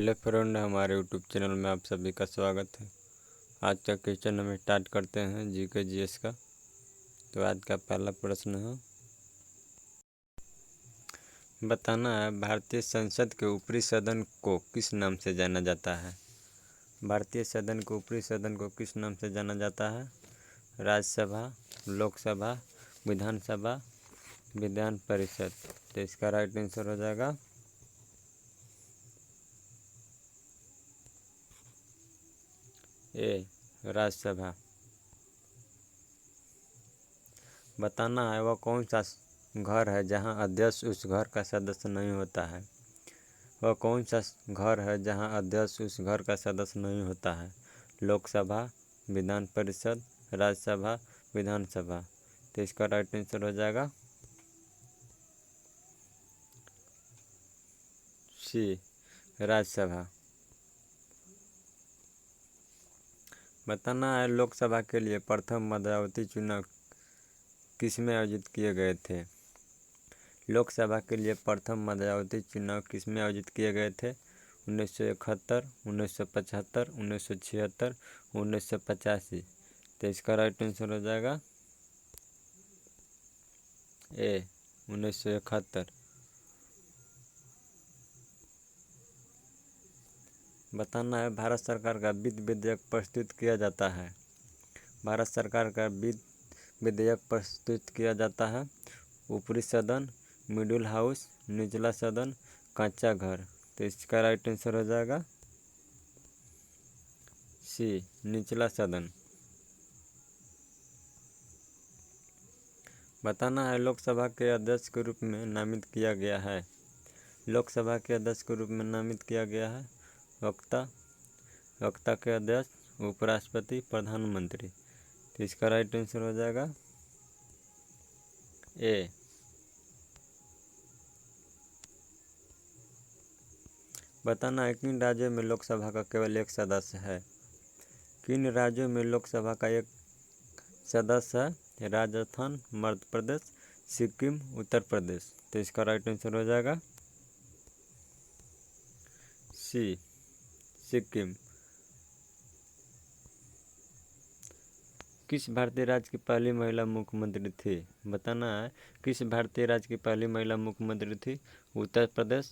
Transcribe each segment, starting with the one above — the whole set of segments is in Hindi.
हेलो फ्रेंड, हमारे यूट्यूब चैनल में आप सभी का स्वागत है। आज का क्वेश्चन हम स्टार्ट करते हैं जीके जीएस का। तो आज का पहला प्रश्न है, बताना है भारतीय संसद के ऊपरी सदन को किस नाम से जाना जाता है। भारतीय सदन को ऊपरी सदन को किस नाम से जाना जाता है। राज्यसभा, लोकसभा, विधानसभा, विधान परिषद। तो इसका राइट आंसर हो जाएगा ए, राज्यसभा। बताना है वह कौन सा घर है जहां अध्यक्ष उस घर का सदस्य नहीं होता है। वह कौन सा घर है जहां अध्यक्ष उस घर का सदस्य नहीं होता है। लोकसभा, विधान परिषद, राज्यसभा, विधानसभा। तो इसका राइट आंसर हो जाएगा सी, राज्यसभा। बताना है लोकसभा के लिए प्रथम मध्यावधि चुनाव किसमें आयोजित किए गए थे। लोकसभा के लिए प्रथम मध्यावधि चुनाव किसमें आयोजित किए गए थे। 1971, 1975, 1976, 1985। तो इसका राइट आंसर हो जाएगा ए, 1971। बताना है भारत सरकार का वित्त विधेयक प्रस्तुत किया जाता है। भारत सरकार का वित्त विधेयक प्रस्तुत किया जाता है। ऊपरी सदन, मिडिल हाउस, निचला सदन, कच्चा घर। तो इसका राइट आंसर हो जाएगा सी, निचला सदन। बताना है लोकसभा के अध्यक्ष के रूप में नामित किया गया है। लोकसभा के अध्यक्ष के रूप में नामित किया गया है वक्ता। वक्ता के अध्यक्ष, उपराष्ट्रपति, प्रधानमंत्री। तो इसका राइट आंसर हो जाएगा ए। बताना है किन राज्यों में लोकसभा का केवल एक सदस्य है। किन राज्यों में लोकसभा का एक सदस्य है। राजस्थान, मध्य प्रदेश, सिक्किम, उत्तर प्रदेश। तो इसका राइट आंसर हो जाएगा सी, सिक्किम। किस भारतीय राज्य की पहली महिला मुख्यमंत्री थी। बताना है किस भारतीय राज्य की पहली महिला मुख्यमंत्री थी। उत्तर प्रदेश,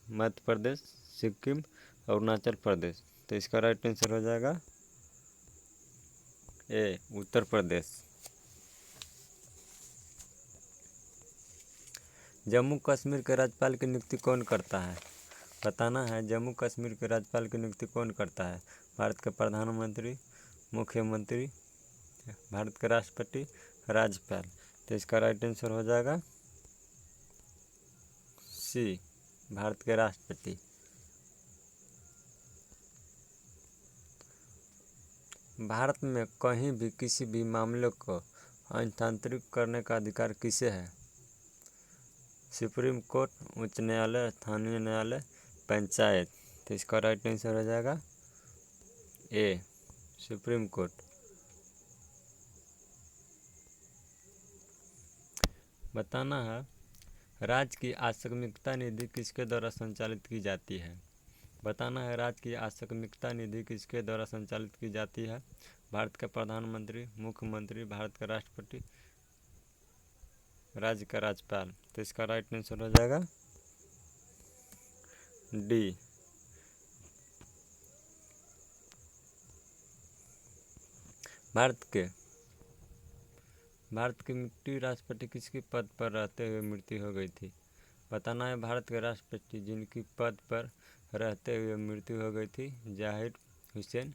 मध्य प्रदेश, सिक्किम, अरुणाचल प्रदेश। तो इसका राइट आंसर हो जाएगा ए, उत्तर प्रदेश। जम्मू कश्मीर के राज्यपाल की नियुक्ति कौन करता है। बताना है जम्मू कश्मीर के राज्यपाल की नियुक्ति कौन करता है। भारत के प्रधानमंत्री, मुख्यमंत्री, भारत के राष्ट्रपति, राज्यपाल। तो इसका राइट आंसर हो जाएगा सी, भारत के राष्ट्रपति। भारत में कहीं भी किसी भी मामले को हस्तांतरित करने का अधिकार किसे है। सुप्रीम कोर्ट, उच्च न्यायालय, स्थानीय न्यायालय, पंचायत। तो इसका राइट आंसर हो जाएगा ए, सुप्रीम कोर्ट। बताना है राज्य की आकस्मिकता निधि किसके द्वारा संचालित की जाती है। बताना है राज्य की आकस्मिकता निधि किसके द्वारा संचालित की जाती है। भारत का प्रधानमंत्री, मुख्यमंत्री, भारत का राष्ट्रपति, राज्य का राज्यपाल। तो इसका राइट आंसर हो जाएगा डी। भारत के मिट्टी राष्ट्रपति किसके पद पर रहते हुए मृत्यु हो गई थी। बताना है भारत के राष्ट्रपति जिनकी पद पर रहते हुए मृत्यु हो गई थी। जाहिर हुसैन,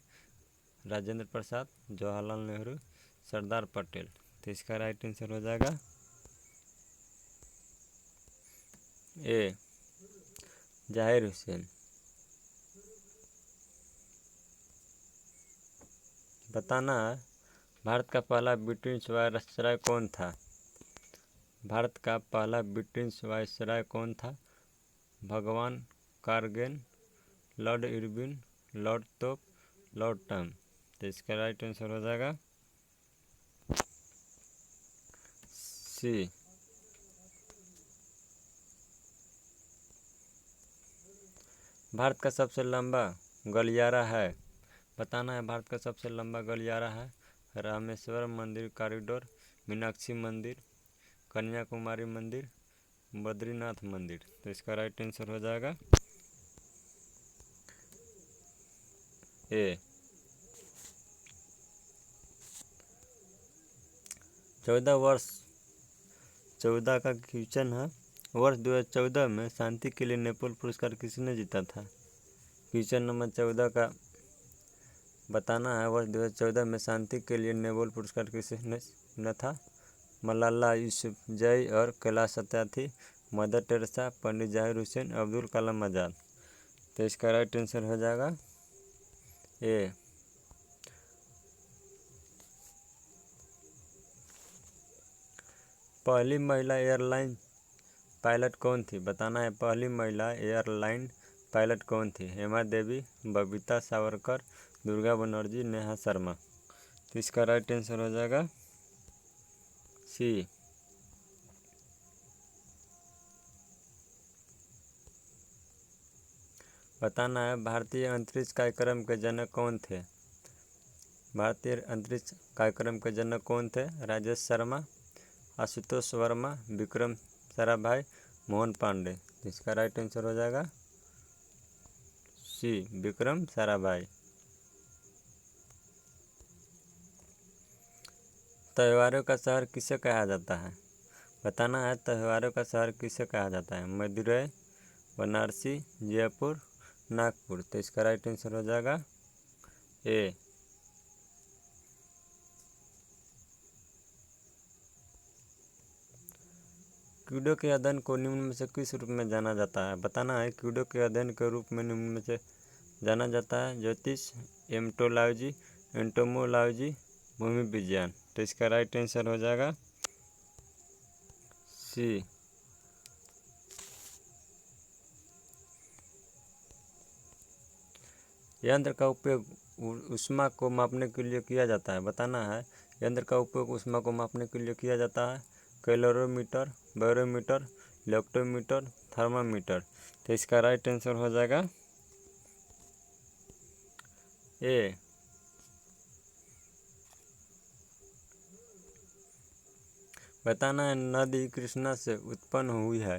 राजेंद्र प्रसाद, जवाहरलाल नेहरू, सरदार पटेल। तो इसका राइट आंसर हो जाएगा ए, जाहिर हुसैन। बताना है भारत का पहला ब्रिटिश वायसराय कौन था। भारत का पहला ब्रिटिश वायसराय कौन था। भगवान कारगेन, लॉर्ड इरविन, लॉर्ड तोप, लॉर्ड टम। तो इसका राइट आंसर हो जाएगा सी। भारत का सबसे लंबा गलियारा है, बताना है। भारत का सबसे लंबा गलियारा है रामेश्वरम मंदिर कॉरिडोर, मीनाक्षी मंदिर, कन्याकुमारी मंदिर, बद्रीनाथ मंदिर। तो इसका राइट आंसर हो जाएगा ए। 14 का क्वेश्चन है। वर्ष 2014 में शांति के लिए नोबेल पुरस्कार किसने जीता था? क्वेश्चन नंबर 14 का बताना है। वर्ष 2014 में शांति के लिए नोबेल पुरस्कार किसने जीता था? मलाला यूसुफजई और कैलाश सत्यार्थी, मदर टेरेसा, पंडित जाहिर हुसैन, अब्दुल कलाम आज़ाद। तो इसका राइट आंसर हो जाएगा ए। पहली महिला एयरलाइन पायलट कौन थी? बताना है। पहली महिला एयरलाइन पायलट कौन थी? हेमा देवी, बबीता सावरकर, दुर्गा बनर्जी, नेहा शर्मा। तो इसका राइट आंसर हो जाएगा सी। बताना है। भारतीय अंतरिक्ष कार्यक्रम के जनक कौन थे? भारतीय अंतरिक्ष कार्यक्रम के जनक कौन थे? राजेश शर्मा, आशुतोष वर्मा, विक्रम साराभाई, मोहन पांडे। इसका राइट आंसर हो जाएगा सी, विक्रम साराभाई। त्योहारों का शहर किसे कहा जाता है? बताना है। त्योहारों का शहर किसे कहा जाता है? मदुरई, बनारसी, जयपुर, नागपुर। तो इसका राइट आंसर हो जाएगा ए। कीड़ों के अध्ययन को निम्न में से किस रूप में जाना जाता है? बताना है। कीड़ों के अध्ययन के रूप में निम्न में से जाना जाता है ज्योतिष, एम्टोलॉजी, एंटोमोलॉजी, भूमि विज्ञान। तो इसका राइट आंसर हो जाएगा सी। यंत्र का उपयोग ऊष्मा को मापने के लिए किया जाता है। बताना है। यंत्र का उपयोग ऊष्मा को मापने के लिए किया जाता है कैलोरीमीटर, बैरोमीटर, इलेक्ट्रोमीटर, थर्मामीटर। तो इसका राइट आंसर हो जाएगा ए। बताना है। नदी कृष्णा से उत्पन्न हुई है।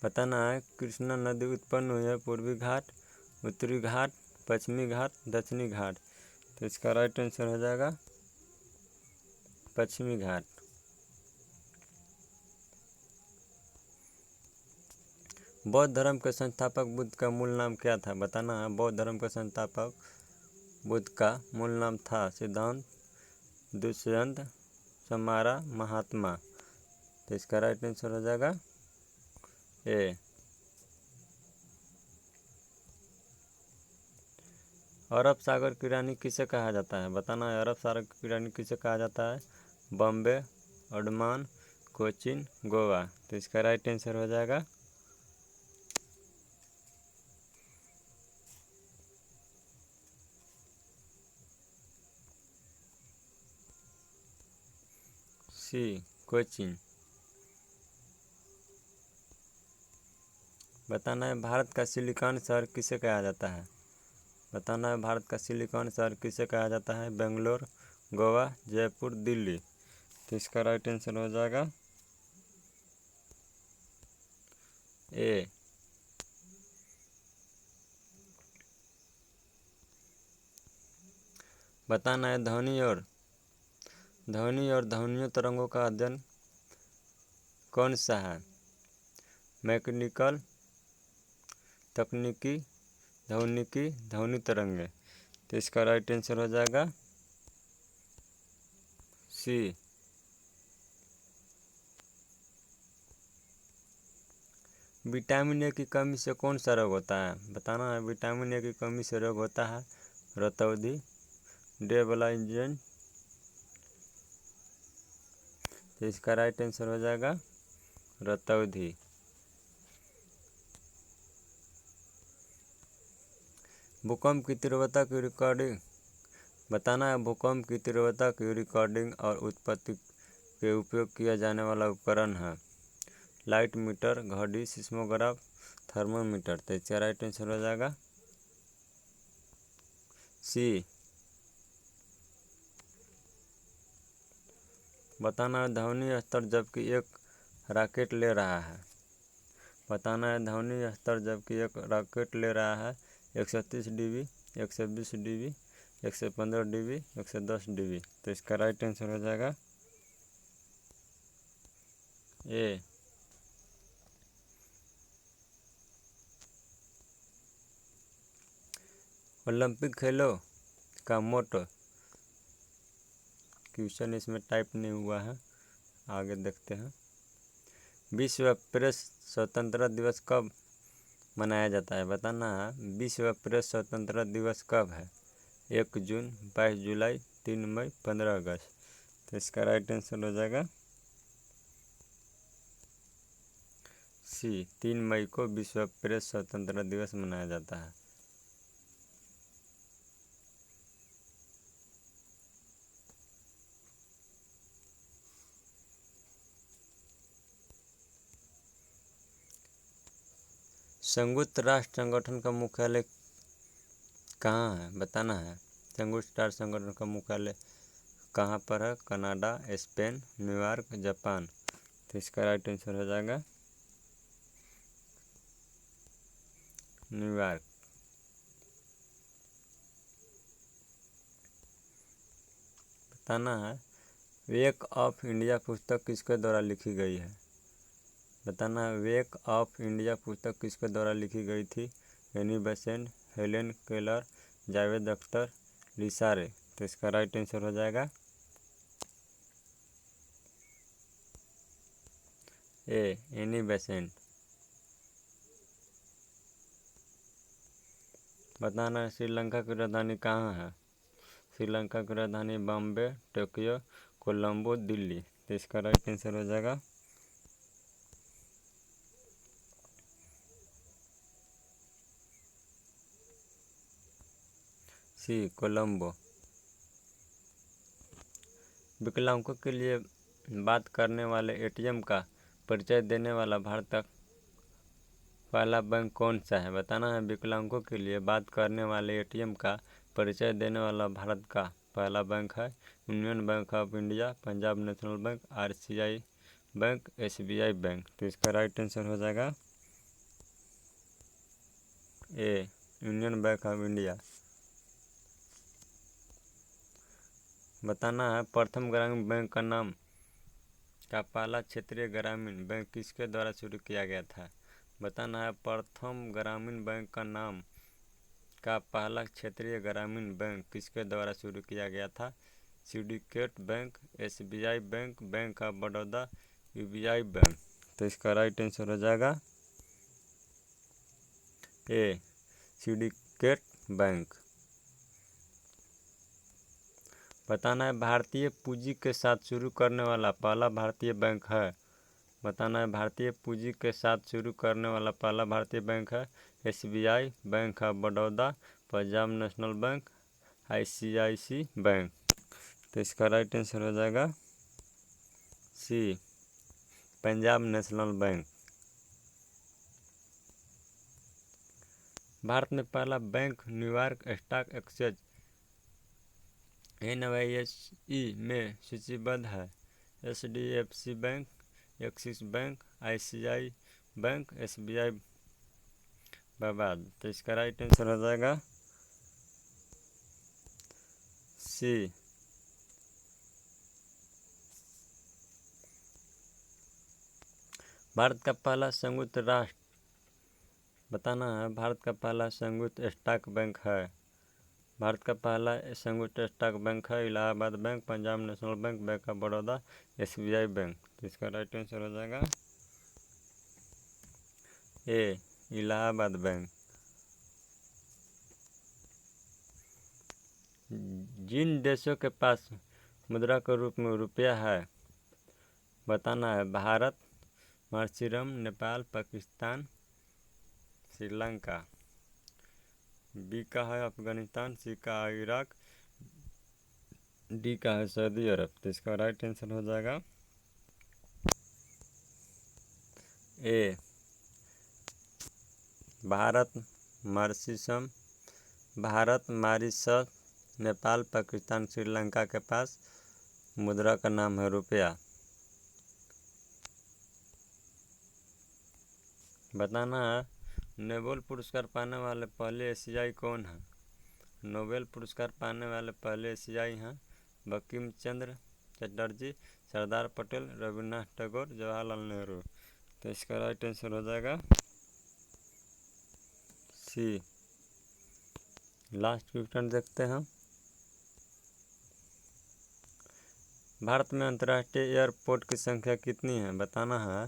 बताना है। कृष्णा नदी उत्पन्न हुई है पूर्वी घाट, उत्तरी घाट, पश्चिमी घाट, दक्षिणी घाट। तो इसका राइट आंसर हो जाएगा पश्चिमी घाट। बौद्ध धर्म के संस्थापक बुद्ध का मूल नाम क्या था? बताना है। बौद्ध धर्म के संस्थापक बुद्ध का मूल नाम था सिद्धांत, दुष्यंत, समारा, महात्मा। तो इसका राइट आंसर हो जाएगा ए। अरब सागर की रानी किसे कहा जाता है? बताना है। अरब सागर की रानी किसे कहा जाता है? बॉम्बे, अंडमान, कोचीन, गोवा। तो इसका राइट आंसर हो जाएगा सी, कोचीन। बताना है। भारत का सिलिकॉन शहर किसे कहा जाता है? बताना है। भारत का सिलिकॉन शहर किसे कहा जाता है? बेंगलोर, गोवा, जयपुर, दिल्ली। तो इसका राइट आंसर हो जाएगा ए। बताना है। ध्वनि और ध्वनियों तरंगों का अध्ययन कौन सा है? मैकेनिकल, तकनीकी, ध्वनिकी, ध्वनि तरंगे। तो इसका राइट आंसर हो जाएगा सी। विटामिन ए की कमी से कौन सा रोग होता है? बताना है। विटामिन ए की कमी से रोग होता है रतौंधी, डेबलाइजेशन। तो इसका राइट आंसर हो जाएगा रतौंधी। भूकंप की तीव्रता की रिकॉर्डिंग। बताना है। भूकंप की तीव्रता की रिकॉर्डिंग और उत्पत्ति के उपयोग किया जाने वाला उपकरण है लाइट मीटर, घड़ी, सिस्मोग्राफ, थर्मोमीटर, तो इसका राइट आंसर हो जाएगा सी। बताना है ध्वनि स्तर जबकि एक रॉकेट ले रहा है। बताना है ध्वनि स्तर जबकि एक रॉकेट ले रहा है 130 dB, 120 dB, 115 dB, 110 dB, तो इसका राइट आंसर हो जाएगा ए। ओलंपिक खेलों का मोटो, क्वेश्चन इसमें टाइप नहीं हुआ है, आगे देखते हैं। विश्व प्रेस स्वतंत्रता दिवस कब मनाया जाता है? बताना है विश्व प्रेस स्वतंत्रता दिवस कब है? 1 जून, 22 जुलाई, 3 मई, 15 अगस्त, तो इसका राइट आंसर हो जाएगा सी। 3 मई को विश्व प्रेस स्वतंत्रता दिवस मनाया जाता है। संयुक्त राष्ट्र संगठन का मुख्यालय कहाँ है? बताना है संयुक्त राष्ट्र संगठन का मुख्यालय कहाँ पर है? कनाडा, स्पेन, न्यूयॉर्क, जापान, तो इसका राइट आंसर हो जाएगा न्यूयॉर्क। बताना है वेक ऑफ इंडिया पुस्तक किसके द्वारा लिखी गई है? बताना है वेक ऑफ इंडिया पुस्तक किसके द्वारा लिखी गई थी? Annie Besant, Helen Keller, Javed Akhtar, Lisa Ray, तो इसका राइट आंसर हो जाएगा ए, एनी बेसेंट। बताना है श्रीलंका की राजधानी कहाँ है? श्रीलंका की राजधानी बॉम्बे, टोक्यो, कोलंबो, दिल्ली, तो इसका राइट आंसर हो जाएगा सी, कोलंबो। विकलांगों के लिए बात करने वाले एटीएम का परिचय देने वाला भारत का पहला बैंक कौन सा है? बताना है विकलांगों के लिए बात करने वाले एटीएम का परिचय देने वाला भारत का पहला बैंक है union bank of India, Punjab national bank, RCI bank, SBI bank, तो इसका राइट आंसर हो जाएगा ए, यूनियन बैंक ऑफ इंडिया। बताना है प्रथम ग्रामीण बैंक का नाम का पहला क्षेत्रीय ग्रामीण बैंक किसके द्वारा शुरू किया गया था? बताना है प्रथम ग्रामीण बैंक का नाम का पहला क्षेत्रीय ग्रामीण बैंक किसके द्वारा शुरू किया गया था? Syndicate bank, SBI bank, bank of Baroda, UBI bank, तो इसका राइट आंसर हो जाएगा ए, सिंडिकेट बैंक। बताना है भारतीय पूंजी के साथ शुरू करने वाला पहला भारतीय बैंक है। बताना है भारतीय पूंजी के साथ शुरू करने वाला पहला भारतीय बैंक है SBI, bank of Baroda, Punjab national bank, ICIC bank, तो इसका राइट आंसर हो जाएगा C, Punjab national bank. Bharat में पहला bank New York stock exchange NYSE में सूचीबद्ध है HDFC bank, Axis bank, ICICI bank, SBI बाद, तो इसका राइट आंसर हो जाएगा सी। भारत का पहला संयुक्त राष्ट्र, बताना है भारत का पहला संयुक्त स्टॉक बैंक है। भारत का पहला संयुक्त स्टॉक बैंक है Allahabad bank, Punjab national bank, bank of Baroda, SBI bank, तो इसका राइट आंसर हो जाएगा ए, इलाहाबाद बैंक। जिन देशों के पास मुद्रा के रूप में रुपया है? बताना है भारत, मार्शियस, नेपाल, पाकिस्तान, श्रीलंका, बी का है अफगानिस्तान, सी का है इराक, डी का है सऊदी अरब, तो इसका राइट आंसर हो जाएगा ए, भारत मॉरिशस नेपाल पाकिस्तान श्रीलंका के पास मुद्रा का नाम है रुपया। बताना है नोबेल पुरस्कार पाने वाले पहले एशियाई कौन है। नोबेल पुरस्कार पाने वाले पहले एशियाई हैं बंकिम चंद्र चटर्जी, सरदार पटेल, रविन्द्रनाथ टैगोर, जवाहरलाल नेहरू। तो इसका राइट आंसर हो जाएगा सी। लास्ट क्वेश्चन देखते हैं। भारत में अंतर्राष्ट्रीय एयरपोर्ट की संख्या कितनी है। बताना है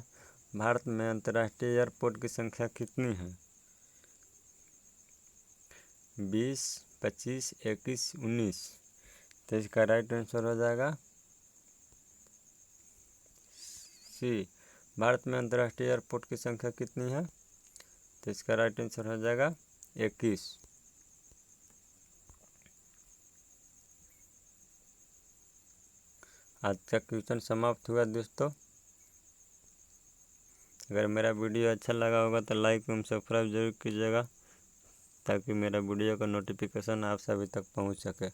भारत में अंतर्राष्ट्रीय एयरपोर्ट की संख्या कितनी है। 20, 25, 21, 19। तो इसका राइट आंसर हो जाएगा सी। भारत में अंतर्राष्ट्रीय एयरपोर्ट की संख्या कितनी है। तो इसका राइट आंसर हो जाएगा 21। आज का क्वेश्चन समाप्त हुआ दोस्तों। अगर मेरा वीडियो अच्छा लगा होगा तो लाइक एवं सब्सक्राइब जरूर कीजिएगा ताकि मेरा वीडियो का नोटिफिकेशन आप सभी तक पहुंच सके।